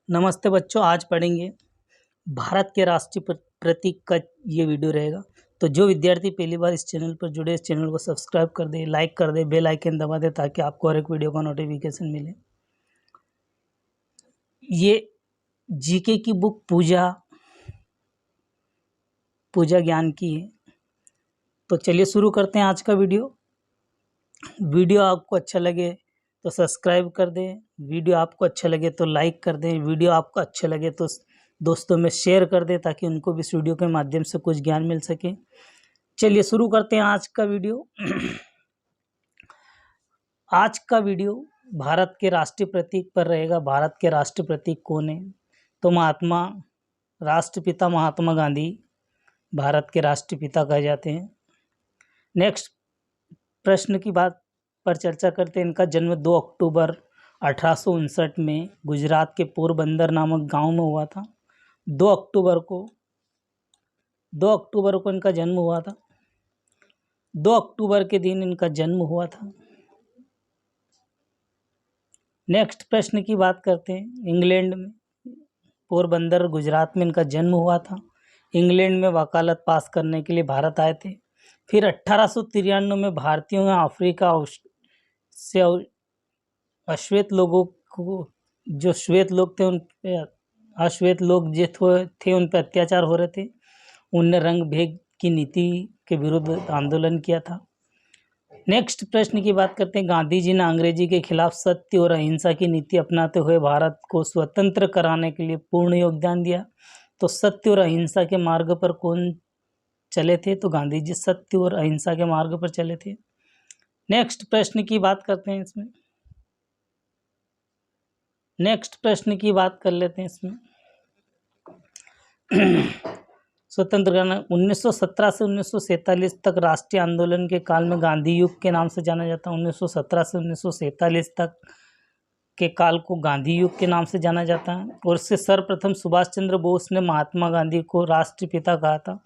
नमस्ते बच्चों, आज पढ़ेंगे भारत के राष्ट्रीय प्रतीक का ये वीडियो रहेगा। तो जो विद्यार्थी पहली बार इस चैनल पर जुड़े, इस चैनल को सब्सक्राइब कर दे, लाइक कर दे, बेल आइकन दबा दे ताकि आपको हर एक वीडियो का नोटिफिकेशन मिले। ये जीके की बुक पूजा ज्ञान की है। तो चलिए शुरू करते हैं आज का वीडियो। वीडियो आपको अच्छा लगे तो सब्सक्राइब कर दें, वीडियो आपको अच्छा लगे तो लाइक कर दें, वीडियो आपको अच्छा लगे तो दोस्तों में शेयर कर दें ताकि उनको भी इस वीडियो के माध्यम से कुछ ज्ञान मिल सके। चलिए शुरू करते हैं आज का वीडियो। आज का वीडियो भारत के राष्ट्रीय प्रतीक पर रहेगा। भारत के राष्ट्रीय प्रतीक कौन है? तो राष्ट्रपिता महात्मा गांधी भारत के राष्ट्रपिता कहे जाते हैं। नेक्स्ट प्रश्न की बात पर चर्चा करते हैं। इनका जन्म 2 अक्टूबर 1859 में गुजरात के पोरबंदर नामक गांव में हुआ था। 2 अक्टूबर को इनका जन्म हुआ था। 2 अक्टूबर के दिन इनका जन्म हुआ था। नेक्स्ट प्रश्न की बात करते हैं। इंग्लैंड में पोरबंदर गुजरात में इनका जन्म हुआ था। इंग्लैंड में वकालत पास करने के लिए भारत आए थे। फिर 1893 में भारतीयों ने अफ्रीका से अश्वेत लोगों को, जो श्वेत लोग थे उन पे, अश्वेत लोग जो थे उन पर अत्याचार हो रहे थे, उनने रंग भेद की नीति के विरुद्ध आंदोलन किया था। नेक्स्ट प्रश्न की बात करते हैं। गांधी जी ने अंग्रेजी के खिलाफ सत्य और अहिंसा की नीति अपनाते हुए भारत को स्वतंत्र कराने के लिए पूर्ण योगदान दिया। तो सत्य और अहिंसा के मार्ग पर कौन चले थे? तो गांधी जी सत्य और अहिंसा के मार्ग पर चले थे। नेक्स्ट प्रश्न की बात करते हैं इसमें। नेक्स्ट प्रश्न की बात कर लेते हैं इसमें। स्वतंत्र करना 1917 से 1947 तक राष्ट्रीय आंदोलन के काल में गांधी युग के नाम से जाना जाता है। 1917 से 1947 तक के काल को गांधी युग के नाम से जाना जाता है। और इससे सर्वप्रथम सुभाष चंद्र बोस ने महात्मा गांधी को राष्ट्रपिता कहा था।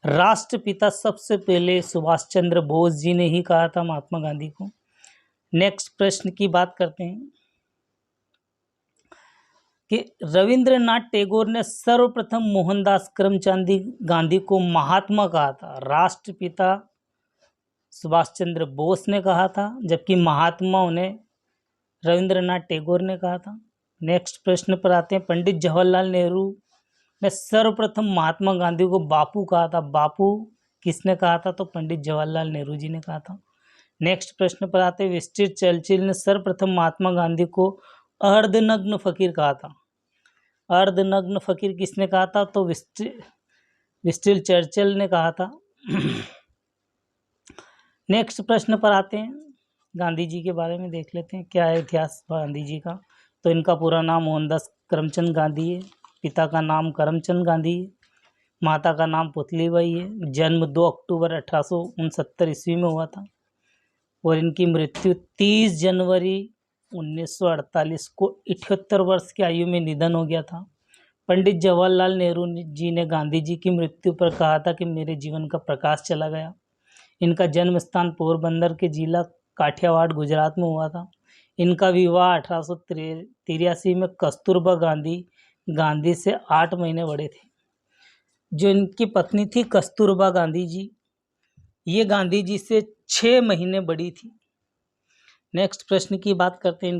राष्ट्रपिता सबसे पहले सुभाष चंद्र बोस जी ने ही कहा था महात्मा गांधी को। नेक्स्ट प्रश्न की बात करते हैं कि रविंद्रनाथ टैगोर ने सर्वप्रथम मोहनदास करमचंद गांधी को महात्मा कहा था। राष्ट्रपिता सुभाष चंद्र बोस ने कहा था, जबकि महात्मा उन्हें रविंद्रनाथ टैगोर ने कहा था। नेक्स्ट प्रश्न पर आते हैं। पंडित जवाहरलाल नेहरू ने सर्वप्रथम महात्मा गांधी को बापू कहा था। बापू किसने कहा था? तो पंडित जवाहरलाल नेहरू जी ने कहा था। नेक्स्ट प्रश्न पर आते हैं। विंस्टन चर्चिल ने सर्वप्रथम महात्मा गांधी को अर्धनग्न फकीर कहा था। अर्धनग्न फकीर किसने कहा था? तो विंस्टन चर्चिल ने कहा था। नेक्स्ट प्रश्न पर आते हैं। गांधी जी के बारे में देख लेते हैं, क्या है इतिहास गांधी जी का। तो इनका पूरा नाम मोहनदास करमचंद गांधी है। पिता का नाम करमचंद गांधी है। माता का नाम पुतलीबाई है। जन्म 2 अक्टूबर 1869 ईस्वी में हुआ था। और इनकी मृत्यु 30 जनवरी 1948 को 78 वर्ष की आयु में निधन हो गया था। पंडित जवाहरलाल नेहरू जी ने गांधी जी की मृत्यु पर कहा था कि मेरे जीवन का प्रकाश चला गया। इनका जन्म स्थान पोरबंदर के जिला काठियावाड़ गुजरात में हुआ था। इनका विवाह 1883 में कस्तूरबा गांधी से 8 महीने बड़े थे। जो इनकी पत्नी थी कस्तूरबा गांधी जी, ये गांधी जी से 6 महीने बड़ी थी। नेक्स्ट प्रश्न की बात करते हैं।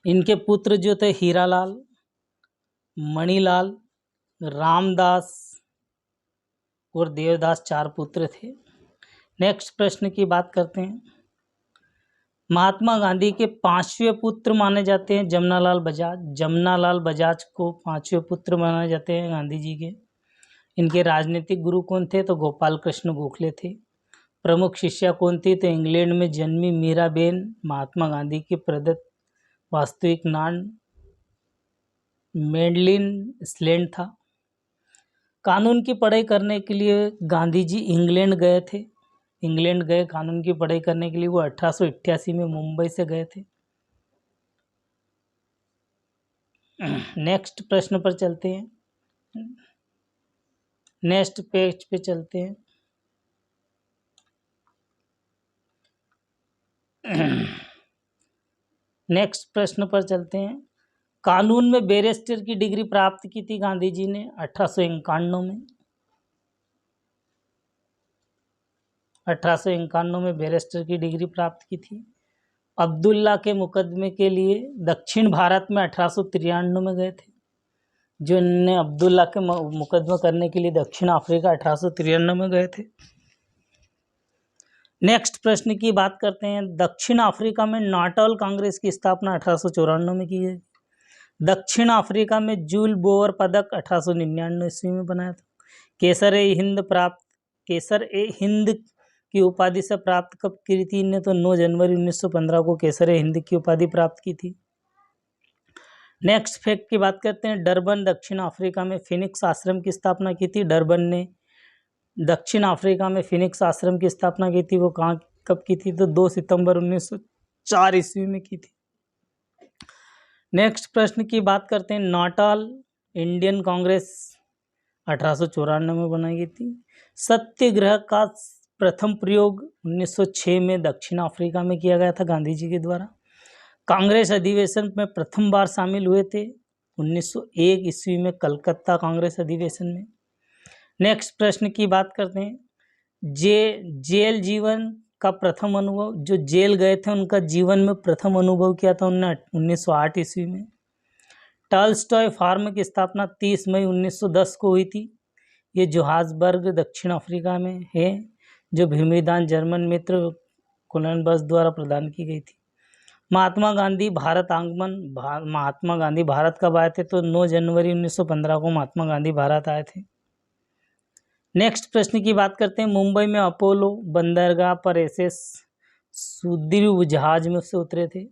इनके पुत्र जो थे हीरालाल, मणिलाल, रामदास और देवदास, 4 पुत्र थे। नेक्स्ट प्रश्न की बात करते हैं। महात्मा गांधी के 5वें पुत्र माने जाते हैं जमनालाल बजाज। जमनालाल बजाज को 5वें पुत्र माने जाते हैं गांधी जी के। इनके राजनीतिक गुरु कौन थे? तो गोपाल कृष्ण गोखले थे। प्रमुख शिष्या कौन थी? तो इंग्लैंड में जन्मी मीराबेन महात्मा गांधी के प्रदत्त वास्तविक नाम मेडलिन स्लेंड था। कानून की पढ़ाई करने के लिए गांधी जी इंग्लैंड गए थे। इंग्लैंड गए कानून की पढ़ाई करने के लिए। वो 1888 में मुंबई से गए थे। नेक्स्ट प्रश्न पर चलते हैं। नेक्स्ट पेज पे चलते हैं। नेक्स्ट प्रश्न पर चलते हैं। कानून में बैरिस्टर की डिग्री प्राप्त की थी गांधी जी ने 1851 में। 1851 में बैरिस्टर की डिग्री प्राप्त की थी। अब्दुल्ला के मुकदमे के लिए दक्षिण भारत में 1893 में गए थे। जो इन्होंने अब्दुल्ला के मुकदमा करने के लिए दक्षिण अफ्रीका 1893 में गए थे। नेक्स्ट प्रश्न की बात करते हैं। दक्षिण अफ्रीका में नाटाल कांग्रेस की स्थापना 1894 में की गई। दक्षिण अफ्रीका में जूल बोवर पदक 1899 ईस्वी में बनाया था। केसर ए हिंद की उपाधि से प्राप्त कब की थी ने, तो 9 जनवरी 1915 को केसर ए हिंद की उपाधि प्राप्त की थी। नेक्स्ट फैक्ट की बात करते हैं। डरबन दक्षिण अफ्रीका में फिनिक्स आश्रम की स्थापना की थी। डरबन ने दक्षिण अफ्रीका में फिनिक्स आश्रम की स्थापना की थी। वो कहाँ कब की थी, तो 2 सितंबर 1904 ईस्वी में की थी। नेक्स्ट प्रश्न की बात करते हैं। नाटाल इंडियन कांग्रेस 1894 में बनाई गई थी। सत्याग्रह का प्रथम प्रयोग 1906 में दक्षिण अफ्रीका में किया गया था गांधी जी के द्वारा। कांग्रेस अधिवेशन में प्रथम बार शामिल हुए थे 1901 ईस्वी में कलकत्ता कांग्रेस अधिवेशन में। नेक्स्ट प्रश्न की बात करते हैं। जेल जीवन का प्रथम अनुभव, जो जेल गए थे उनका जीवन में प्रथम अनुभव किया था उन्होंने 1908 ईस्वी में। टॉल्स्टॉय फार्म की स्थापना 30 मई 1910 को हुई थी। ये जोहान्सबर्ग दक्षिण अफ्रीका में है, जो भूमिदान जर्मन मित्र कोलंबस द्वारा प्रदान की गई थी। महात्मा गांधी भारत आगमन। महात्मा गांधी भारत कब आए थे, तो 9 जनवरी 1915 को महात्मा गांधी भारत आए थे। नेक्स्ट प्रश्न की बात करते हैं। मुंबई में अपोलो बंदरगाह पर एसएस सुदीर्घ जहाज में से उतरे थे।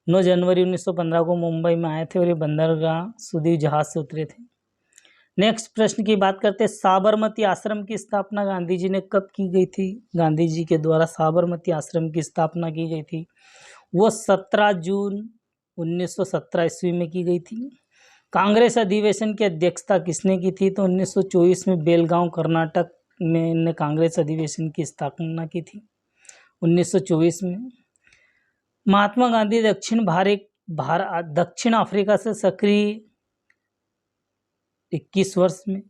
9 जनवरी 1915 को मुंबई में आए थे और ये बंदरगाह सुदीर्घ जहाज से उतरे थे। नेक्स्ट प्रश्न की बात करते हैं। साबरमती आश्रम की स्थापना गांधी जी ने कब की गई थी। गांधी जी के द्वारा साबरमती आश्रम की स्थापना की गई थी, वो 17 जून 1917 ईस्वी में की गई थी। कांग्रेस अधिवेशन की अध्यक्षता किसने की थी, तो 1924 में बेलगांव कर्नाटक में इन्हें कांग्रेस अधिवेशन की स्थापना की थी 1924 में। महात्मा गांधी दक्षिण अफ्रीका से सक्रिय 21 वर्ष में।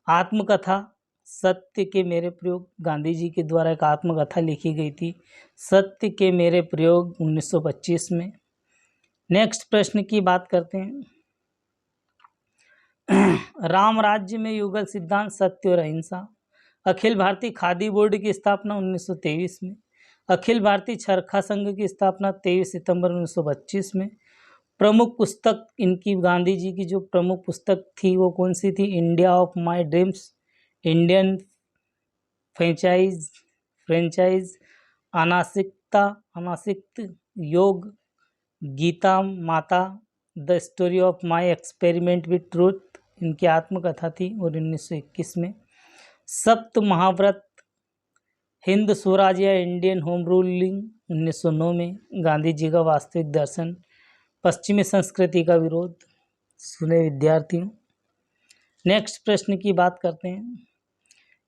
आत्मकथा सत्य के मेरे प्रयोग, गांधी जी के द्वारा एक आत्मकथा लिखी गई थी सत्य के मेरे प्रयोग 1925 में। नेक्स्ट प्रश्न की बात करते हैं। राम राज्य में युगल सिद्धांत सत्य और अहिंसा। अखिल भारतीय खादी बोर्ड की स्थापना 1923 में। अखिल भारतीय चरखा संघ की स्थापना 23 सितंबर 1925 में। प्रमुख पुस्तक इनकी गांधी जी की जो प्रमुख पुस्तक थी वो कौन सी थी, India of my dreams, Indian franchise, Anasakti Yoga, Gita Mata, the story of my experiment with truth इनकी आत्मकथा थी और 1921 में। सप्त महाव्रत, हिंद स्वराज या इंडियन होम रूलिंग 1909 में। गांधी जी का वास्तविक दर्शन, पश्चिमी संस्कृति का विरोध। सुने विद्यार्थियों। नेक्स्ट प्रश्न की बात करते हैं।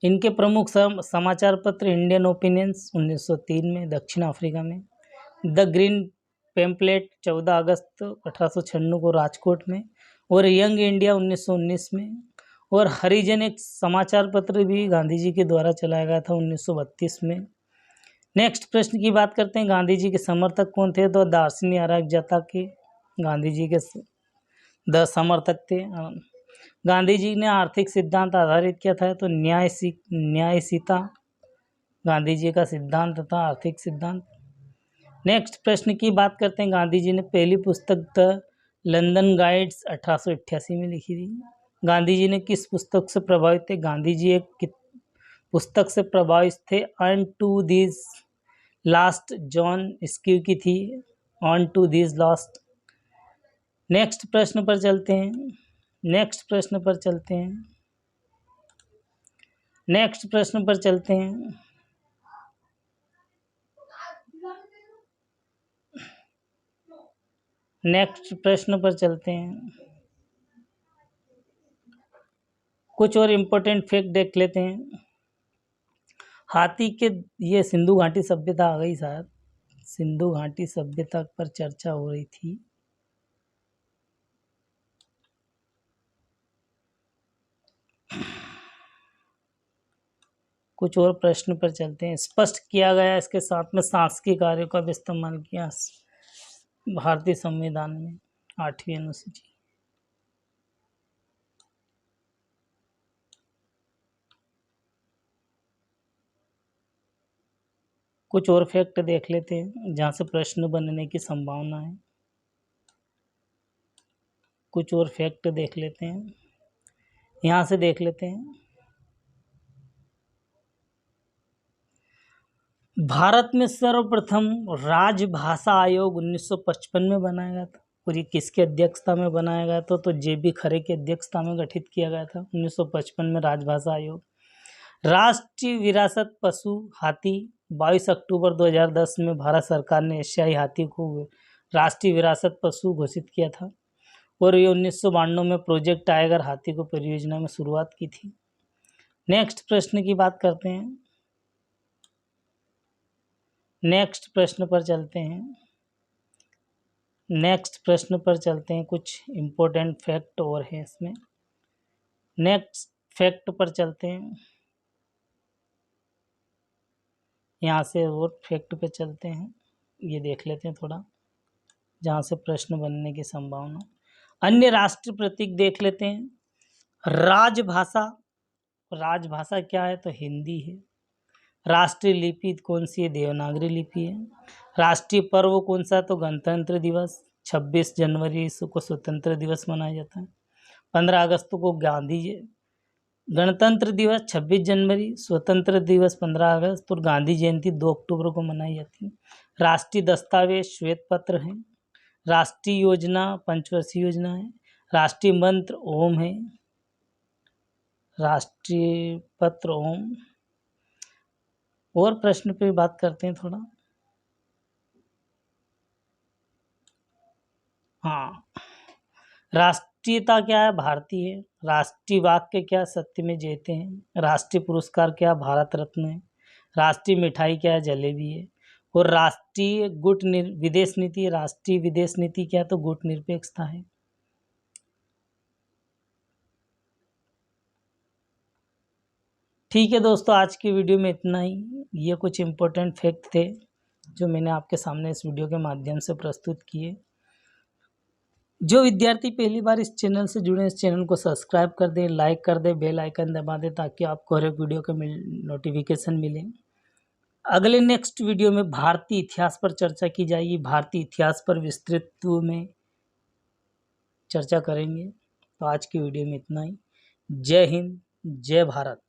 इनके प्रमुख समाचार पत्र इंडियन ओपिनियंस 1903 में दक्षिण अफ्रीका में। द ग्रीन पेम्पलेट 14 अगस्त 1896 को राजकोट में और यंग इंडिया 1919 में। और हरिजन एक समाचार पत्र भी गांधी जी के द्वारा चलाया गया था 1932 में। नेक्स्ट प्रश्न की बात करते हैं। गांधी जी के समर्थक कौन थे, तो दार्शनिक अराजकता के गांधी जी के समर्थक थे। गांधी जी ने आर्थिक सिद्धांत आधारित किया था, तो न्यायशीता गांधी जी का सिद्धांत था, आर्थिक सिद्धांत। नेक्स्ट प्रश्न की बात करते हैं। गांधी जी ने पहली पुस्तक द लंदन गाइड्स 1888 में लिखी थी। गांधी जी ने किस पुस्तक से प्रभावित थे, गांधी जी एक पुस्तक से प्रभावित थे, unto this last, John स्क्यू की थी unto this last. Next प्रश्न पर चलते हैं। नेक्स्ट प्रश्न पर चलते हैं। नेक्स्ट प्रश्न पर चलते हैं। नेक्स्ट प्रश्न पर चलते हैं। कुछ और इम्पोर्टेंट फैक्ट देख लेते हैं। हाथी के, ये सिंधु घाटी सभ्यता आ गई शायद, सिंधु घाटी सभ्यता पर चर्चा हो रही थी। कुछ और प्रश्न पर चलते हैं। स्पष्ट किया गया इसके साथ में शासकीय कार्यों का भी इस्तेमाल किया भारतीय संविधान में 8वीं अनुसूची। कुछ और फैक्ट देख लेते हैं जहाँ से प्रश्न बनने की संभावना है। कुछ और फैक्ट देख लेते हैं, यहाँ से देख लेते हैं। भारत में सर्वप्रथम राजभाषा आयोग 1955 में बनाया गया था, और ये किसकी अध्यक्षता में बनाया गया था? तो JB खरे की अध्यक्षता में गठित किया गया था 1955 में राजभाषा आयोग। राष्ट्रीय विरासत पशु हाथी 22 अक्टूबर 2010 में भारत सरकार ने एशियाई हाथी को राष्ट्रीय विरासत पशु घोषित किया था, और ये 1992 में प्रोजेक्ट टाइगर हाथी को परियोजना में शुरुआत की थी। नेक्स्ट प्रश्न की बात करते हैं। नेक्स्ट प्रश्न पर चलते हैं। कुछ इम्पोर्टेंट फैक्ट और हैं इसमें। नेक्स्ट फैक्ट पर चलते हैं, यहाँ से और फैक्ट पे चलते हैं। ये देख लेते हैं थोड़ा, जहाँ से प्रश्न बनने की संभावना। अन्य राष्ट्रीय प्रतीक देख लेते हैं। राजभाषा क्या है? तो हिंदी है। राष्ट्रीय लिपि कौन सी है? देवनागरी लिपि है। राष्ट्रीय पर्व कौन सा? तो गणतंत्र दिवस। 26 जनवरी को स्वतंत्र दिवस मनाया जाता है। 15 अगस्त को गणतंत्र दिवस 26 जनवरी, स्वतंत्र दिवस 15 अगस्त, और गांधी जयंती 2 अक्टूबर को मनाई जाती है। राष्ट्रीय दस्तावेज श्वेत पत्र है। राष्ट्रीय योजना पंचवर्षीय योजना है। राष्ट्रीय मंत्र ओम है। राष्ट्रीय पत्र ओम। और प्रश्न पे बात करते हैं थोड़ा। हाँ, राष्ट्रीयता क्या है? भारतीय है। राष्ट्रीय वाक्य क्या? सत्य में जयते हैं। राष्ट्रीय पुरस्कार क्या? भारत रत्न है। राष्ट्रीय मिठाई क्या है? जलेबी है। और राष्ट्रीय विदेश नीति, राष्ट्रीय विदेश नीति क्या? तो गुट निरपेक्षता है। ठीक है दोस्तों, आज की वीडियो में इतना ही। ये कुछ इम्पोर्टेंट फैक्ट थे जो मैंने आपके सामने इस वीडियो के माध्यम से प्रस्तुत किए। जो विद्यार्थी पहली बार इस चैनल से जुड़े, इस चैनल को सब्सक्राइब कर दें, लाइक कर दें, बेल आइकन दबा दें, ताकि आपको हर एक वीडियो के नोटिफिकेशन मिले। अगले नेक्स्ट वीडियो में भारतीय इतिहास पर चर्चा की जाएगी। भारतीय इतिहास पर विस्तृत में चर्चा करेंगे। तो आज की वीडियो में इतना ही। जय हिंद, जय भारत।